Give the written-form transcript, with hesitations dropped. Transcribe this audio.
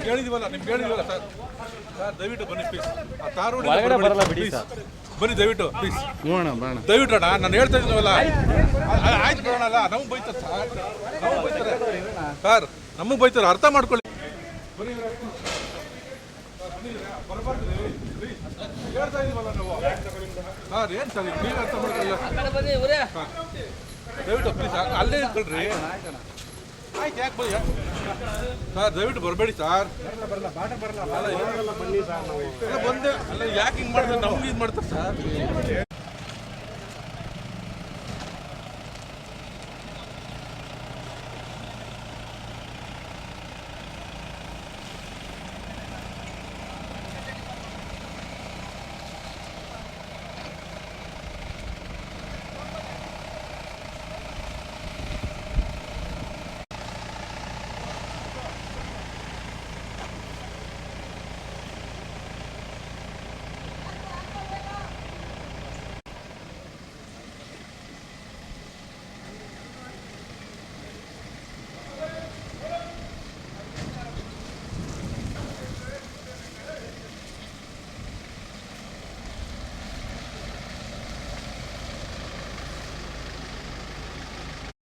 ಹೇಳಿದೀವಲ್ಲ ನಿಮ್ಗೆ ಹೇಳಿದೀವಲ್ಲ sir sir ದಯವಿಟ್ಟು ಬನ್ನಿ ಪ್ಲೀಸ್ ಆ ತಾರ್ ರೋಡ್ ಬರಲ್ಲ ಬಿಡಿ ಸರ್. ಬನ್ನಿ ದಯವಿಟ್ಟು ಪ್ಲೀಸ್ ನೋಡೋಣ ಬರೋಣ. ದಯವಿಟ್ಟು ಅಣ್ಣ ನಾನು ಹೇಳ್ತಾ ಇದ್ದೀನಲ್ಲ ಆಯ್ತು ಬರೋಣಲ್ಲ ನಮಗೆ ಬೈತಾರೆ ಸರ್ ನಮಗೆ ಬೈತಾರೆ ಸರ್ ನಮಗೆ ಬೈತಾರೆ ಅರ್ಥ ಮಾಡ್ಕೊಳ್ಳಿ ಬನ್ನಿ ಹೇಳ್ತಾ ಇದೀವಲ್ಲ ನಾವು ಸರ್ ಏನು ಸರ್ ನೀವು ಅರ್ಥ ಮಾಡ್ಕೊಳ್ಳಿ ದಯವಿಟ್ಟು ಪ್ಲೀಸ್ ಅಲ್ಲೇ ಇಟ್ಕೊಳ್ರಿ ಆಯ್ತು ಯಾಕೆ ಬನ್ನಿ ಸರ್ ದಯವಿಟ್ಟು ಬರಬೇಡಿ ಸರ್ ಬಂದೆ ಅಲ್ಲ ಯಾಕೆ ಹಿಂಗೆ ಮಾಡ್ತಾರೆ ನಮ್ಗೆ ಇದು ಮಾಡ್ತಾರೆ ಸರ್